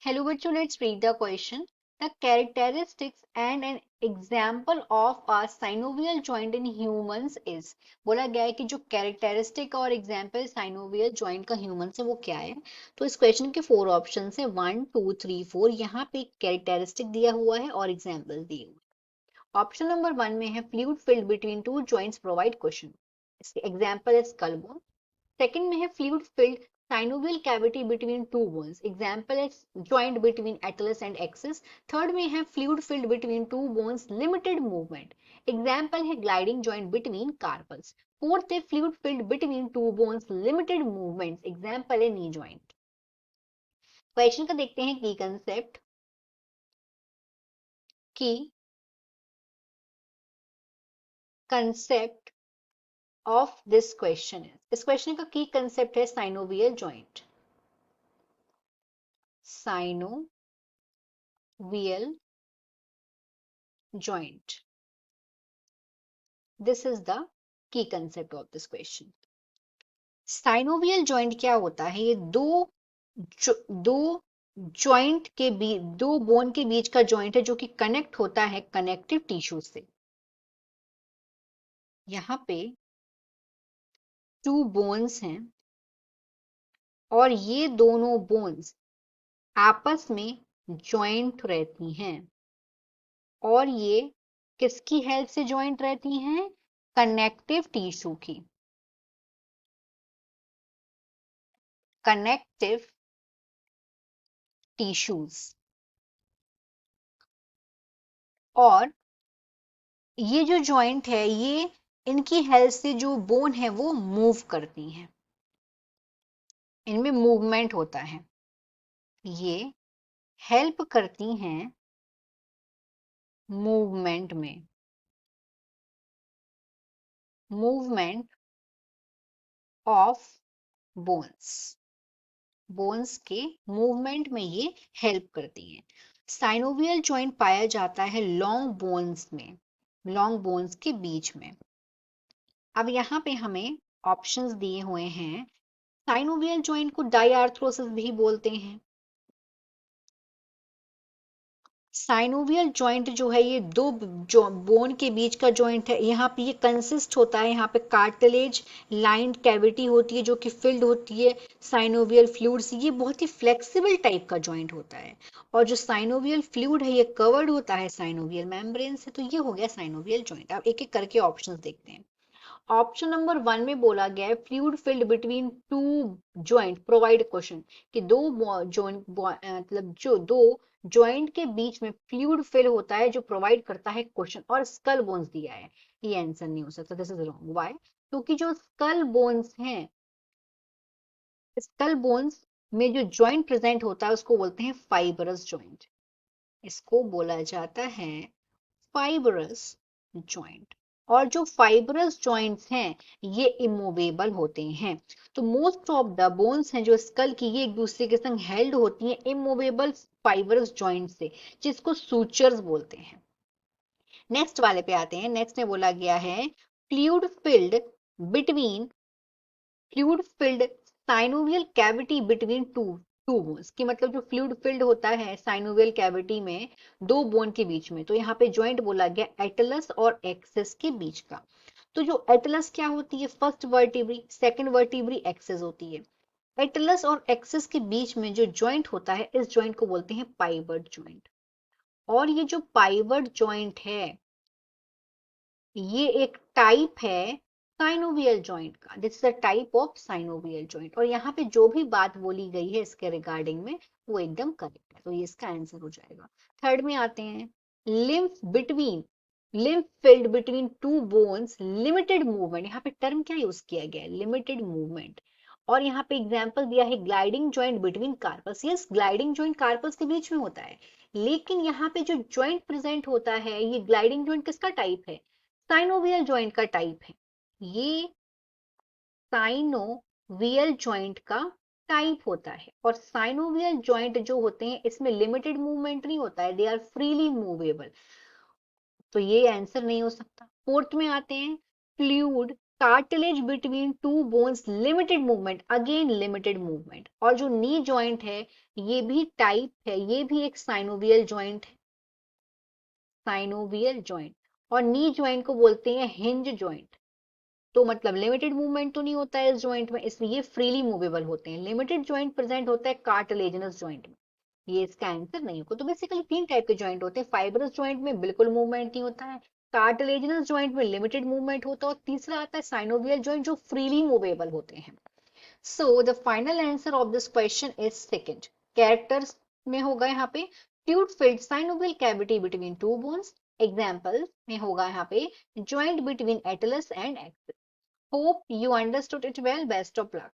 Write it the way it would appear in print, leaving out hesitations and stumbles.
Hello bachcho, let's read the question. The characteristics and an example of a synovial joint in humans is. बोला गया है कि जो characteristic और example synovial joint का human से वो क्या है। तो इस क्वेश्चन के 4 ऑप्शन है 1 2 3 4। यहाँ पे कैरेक्टरिस्टिक दिया हुआ है और एग्जाम्पल दिए हुए हैं। ऑप्शन नंबर 1 में है fluid filled between to joints provide question. इसके एग्जाम्पल है स्कल बोन। सेकंड में है fluid field synovial cavity between two bones. Example is joint between atlas and axis. Third में है fluid filled between two bones, limited movement. Example है gliding joint between carpals. Fourth है fluid filled between two bones, limited movements. Example है knee joint. Question का देखते हैं की concept की कंसेप्ट ऑफ दिस क्वेश्चन है। इस क्वेश्चन का की कंसेप्ट है synovial joint. Synovial joint. This is the key concept of this question. Synovial joint क्या होता है? ये दो जॉइंट के बीच, दो बोन के बीच का जॉइंट है जो कि कनेक्ट होता है कनेक्टिव टिश्यू से। यहाँ पे टू बोन्स हैं और ये दोनों बोन्स आपस में जॉइंट रहती हैं और ये किसकी हेल्प से जॉइंट रहती हैं? कनेक्टिव टिश्यू की। Connective tissues. और ये जो जॉइंट है ये इनकी हेल्प से जो बोन है वो मूव करती हैं, इनमें मूवमेंट होता है। ये हेल्प करती हैं मूवमेंट में, मूवमेंट ऑफ बोन्स। बोन्स के मूवमेंट में ये हेल्प करती हैं। साइनोवियल जॉइंट पाया जाता है लॉन्ग बोन्स में, लॉन्ग बोन्स के बीच में। अब यहाँ पे हमें ऑप्शंस दिए हुए हैं। साइनोवियल जॉइंट को डायआर्थ्रोसिस भी बोलते हैं। साइनोवियल जॉइंट जो है ये दो बोन के बीच का जॉइंट है। यहाँ पे ये कंसिस्ट होता है, यहाँ पे कार्टिलेज लाइंड कैविटी होती है जो कि फिल्ड होती है साइनोवियल फ्लूइड से। ये बहुत ही फ्लेक्सिबल टाइप का जॉइंट होता है और जो साइनोवियल फ्लूइड है ये कवर्ड होता है साइनोवियल मेम्ब्रेन से। तो ये हो गया साइनोवियल जॉइंट। अब एक एक करके ऑप्शंस देखते हैं। ऑप्शन नंबर 1 में बोला गया है fluid filled between to joint provide question कि दो जॉइंट मतलब जो दो जॉइंट के बीच में फ्लूइड फिल होता है जो प्रोवाइड करता है क्वेश्चन, और स्कल बोन्स दिया है। ये आंसर नहीं हो सकता, दिस इज रॉन्ग। व्हाई? क्योंकि जो स्कल बोन्स हैं, स्कल बोन्स में जो जॉइंट प्रेजेंट होता है उसको बोलते हैं फाइबरस जॉइंट। इसको बोला जाता है फाइबरस जॉइंट। और जो फाइबरस जॉइंट्स हैं ये इमूवेबल होते हैं। तो मोस्ट ऑफ द बोन्स हैं जो स्कल की ये एक दूसरे के संग हेल्ड होती हैं इमूवेबल फाइबरस जॉइंट से, जिसको सूचर्स बोलते हैं। नेक्स्ट वाले पे आते हैं। नेक्स्ट में बोला गया है fluid filled between fluid filled synovial cavity between two two bones की मतलब जो फ्लूइड फिल्ड होता है साइनोवियल कैविटी में दो बोन के बीच में। तो यहाँ पे जॉइंट बोला गया एटलस और एक्सिस के बीच का। तो जो एटलस क्या होती है? First vertebrae, second vertebrae axis होती है। एटलस और एक्सिस के बीच में जो जॉइंट होता है इस जॉइंट को बोलते हैं पाइवट जॉइंट। और ये जो पाइवट जॉइंट है ये एक टाइप है साइनोवियल जॉइंट का। This is a type of synovial joint. और यहाँ पे जो भी बात बोली गई है इसके रिगार्डिंग में वो एकदम करेक्ट है, तो ये इसका आंसर हो जाएगा। थर्ड में आते हैं lymph filled between two bones, limited movement. यहाँ पे टर्म क्या यूज किया गया है? Limited movement. और यहाँ पे एग्जांपल दिया है gliding joint between carpus. Yes, gliding joint carpus के बीच में होता है, लेकिन यहाँ पे जो जॉइंट प्रेजेंट होता है ये ग्लाइडिंग जॉइंट किसका टाइप है? साइनोवियल जॉइंट का टाइप है। ये साइनोवियल जॉइंट का टाइप होता है। और साइनोवियल जॉइंट जो होते हैं इसमें लिमिटेड मूवमेंट नहीं होता है, दे आर फ्रीली मूवेबल। तो ये आंसर नहीं हो सकता। फोर्थ में आते हैं fluid cartilage between two bones limited movement, again limited movement. और जो नी जॉइंट है ये भी टाइप है, ये भी एक साइनोवियल जॉइंट है, साइनोवियल जॉइंट। और नी जॉइंट को बोलते हैं हिंज जॉइंट। तो मतलब लिमिटेड मूवमेंट तो नहीं होता है इस जॉइंट में, इसलिए फ्रीली मूवेबल होते हैं। लिमिटेड जॉइंट प्रेजेंट होता है कार्टिलेजिनस जॉइंट में, ये इसका आंसर नहीं होगा। तो बेसिकली तीन टाइप के जॉइंट होते हैं, फाइब्रस जॉइंट में बिल्कुल मूवमेंट नहीं होता है, कार्टिलेजिनस जॉइंट में लिमिटेड मूवमेंट होता है, और तीसरा आता है साइनोवियल जॉइंट जो फ्रीली मूवेबल होते हैं। So the final answer of this question is second. Characters में होगा यहाँ पे fluid filled synovial cavity between two bones. Example में होगा यहाँ पे joint between Atlas and axis. Hope you understood it well, best of luck.